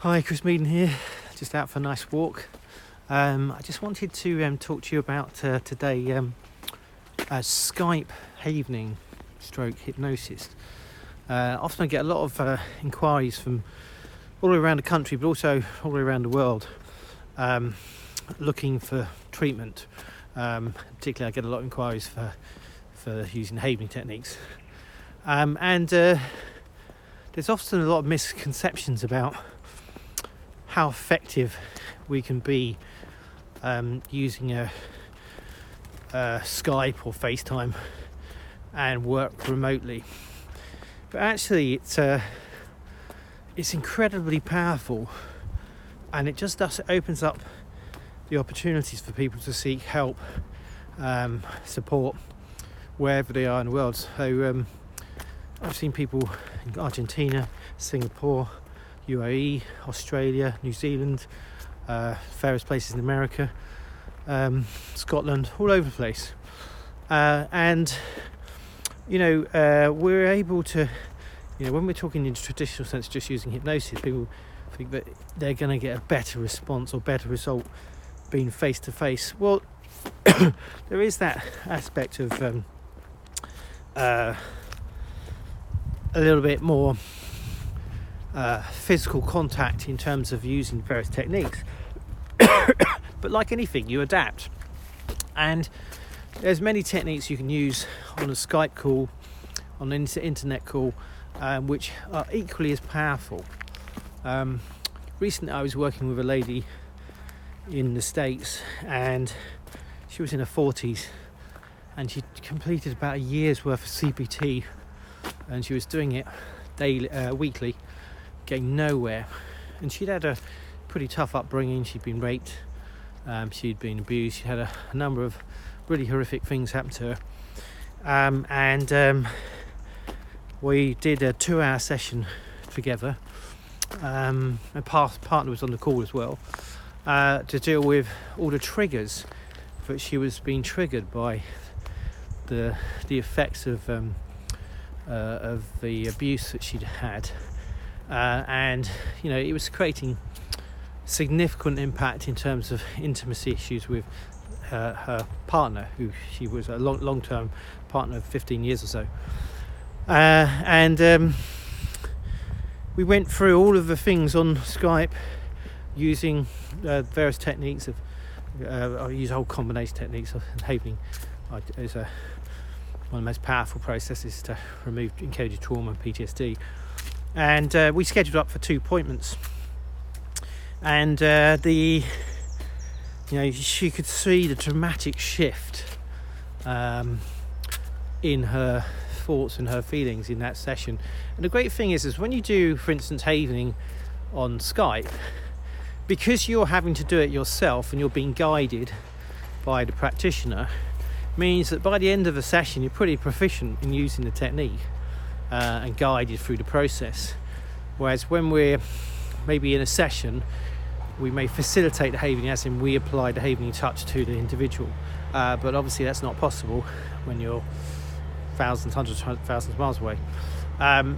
Hi, Chris Meaden here, just out for a nice walk. I just wanted to talk to you about today Skype havening stroke hypnosis. Often I get a lot of inquiries from all around the country, but also all around the world, looking for treatment. Particularly I get a lot of inquiries for using havening techniques. And there's often a lot of misconceptions about how effective we can be using a Skype or FaceTime and work remotely. But actually it's incredibly powerful, and it just opens up the opportunities for people to seek help, support wherever they are in the world. So I've seen people in Argentina, Singapore, UAE, Australia, New Zealand, various places in America, Scotland, all over the place. And we're able to, when we're talking in the traditional sense, just using hypnosis, people think that they're going to get a better response or better result being face to face. Well, there is that aspect of a little bit more physical contact in terms of using various techniques. But like anything, you adapt, and there's many techniques you can use on a Skype call, on an internet call, which are equally as powerful. Recently I was working with a lady in the States, and she was in her 40s, and she completed about a year's worth of CBT, and she was doing it daily, weekly, getting nowhere. And she'd had a pretty tough upbringing. She'd been raped, she'd been abused, she had a number of really horrific things happen to her, and we did a 2-hour session together. My partner was on the call as well, to deal with all the triggers that she was being triggered by the effects of the abuse that she'd had. And it was creating significant impact in terms of intimacy issues with her partner, who she was a long-term partner of 15 years or so. And we went through all of the things on Skype using various techniques of I use a whole combination of techniques of havening. Is one of the most powerful processes to remove encoded trauma and PTSD. And we scheduled up for 2 appointments, and she could see the dramatic shift in her thoughts and her feelings in that session. And the great thing is when you do, for instance, havening on Skype, because you're having to do it yourself and you're being guided by the practitioner, means that by the end of the session you're pretty proficient in using the technique and guided through the process. Whereas when we're maybe in a session, we may facilitate the havening, as in we apply the havening touch to the individual, but obviously that's not possible when you're hundreds of thousands of miles away.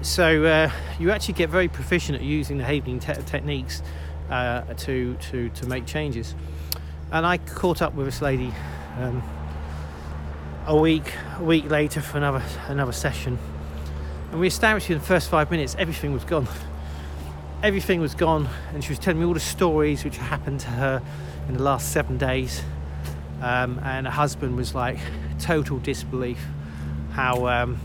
So you actually get very proficient at using the havening techniques to make changes. And I caught up with this lady a week later for another session, and we established in the first 5 minutes everything was gone, and she was telling me all the stories which happened to her in the last 7 days, and her husband was like total disbelief how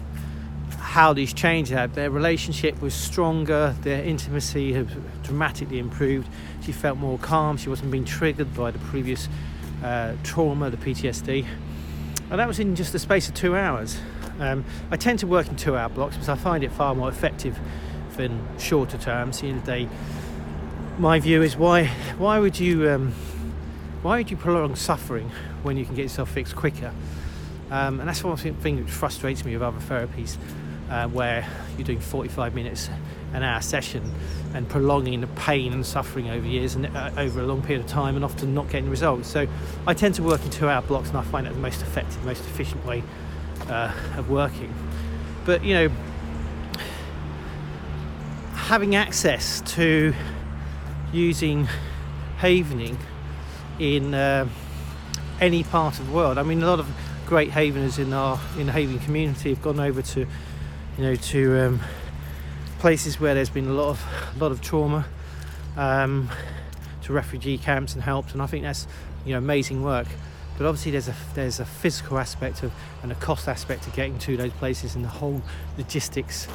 these changed. Their relationship was stronger, their intimacy had dramatically improved, she felt more calm, she wasn't being triggered by the previous trauma, the PTSD. And that was in just the space of 2 hours. I tend to work in 2-hour blocks because I find it far more effective than shorter terms. At the end of the day, my view is why would you prolong suffering when you can get yourself fixed quicker? And that's one thing that frustrates me with other therapies, where you're doing 45 minutes an hour session and prolonging the pain and suffering over years and over a long period of time, and often not getting results. So I tend to work in 2-hour blocks, and I find that the most effective, most efficient way of working. But having access to using havening in any part of the world. I mean, a lot of great haveners in the havening community have gone over to, to places where there's been a lot of trauma, to refugee camps and helped, and I think that's amazing work. But obviously there's a physical aspect and a cost aspect to getting to those places, and the whole logistics.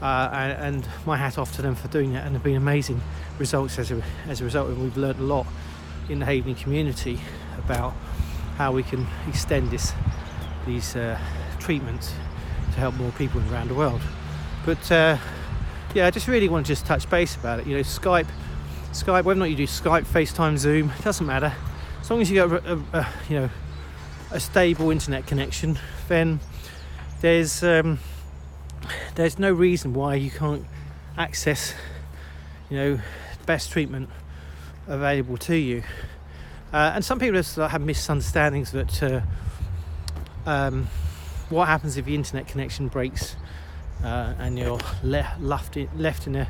And my hat off to them for doing that, and there have been amazing results as a result. And we've learned a lot in the havening community about how we can extend these treatments to help more people around the world. But I just really want to just touch base about it. Skype, whether or not you do Skype, FaceTime, Zoom, it doesn't matter. As long as you got a stable internet connection, then there's no reason why you can't access best treatment available to you. And some people have misunderstandings that what happens if the internet connection breaks and you're left in a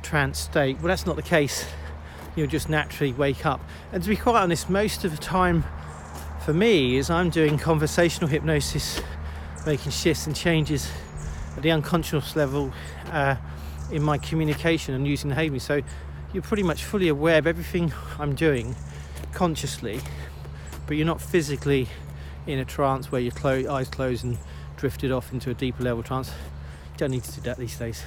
trance state. Well, that's not the case. You'll just naturally wake up. And to be quite honest, most of the time for me is I'm doing conversational hypnosis, making shifts and changes at the unconscious level in my communication and using the havening. So you're pretty much fully aware of everything I'm doing consciously, but you're not physically in a trance where your eyes closed and drifted off into a deeper level trance. You don't need to do that these days.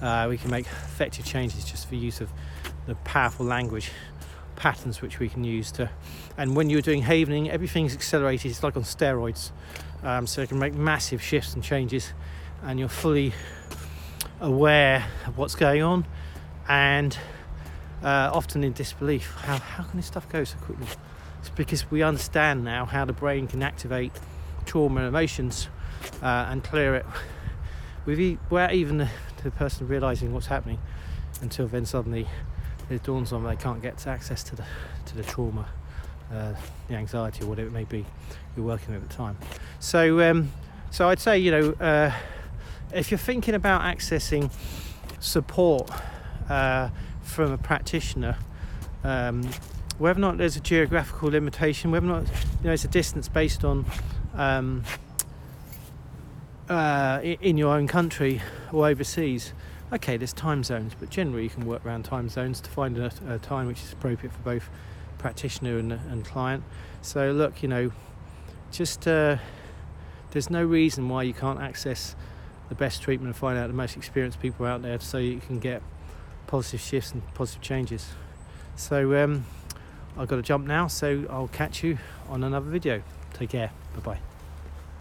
We can make effective changes just for use of the powerful language patterns which we can use to. And when you're doing havening, everything's accelerated. It's like on steroids, so you can make massive shifts and changes, and you're fully aware of what's going on, and often in disbelief. How can this stuff go so quickly? It's because we understand now how the brain can activate trauma and emotions and clear it without even the person realising what's happening, until then suddenly it dawns on them they can't get access to the trauma, the anxiety, or whatever it may be you're working with at the time. So I'd say if you're thinking about accessing support from a practitioner, whether or not there's a geographical limitation, whether or not it's a distance based on in your own country or overseas. Okay, there's time zones, but generally you can work around time zones to find a time which is appropriate for both practitioner and client. So look, just there's no reason why you can't access the best treatment and find out the most experienced people out there, so you can get positive shifts and positive changes. So I've got to jump now, so I'll catch you on another video. Take care. Bye bye.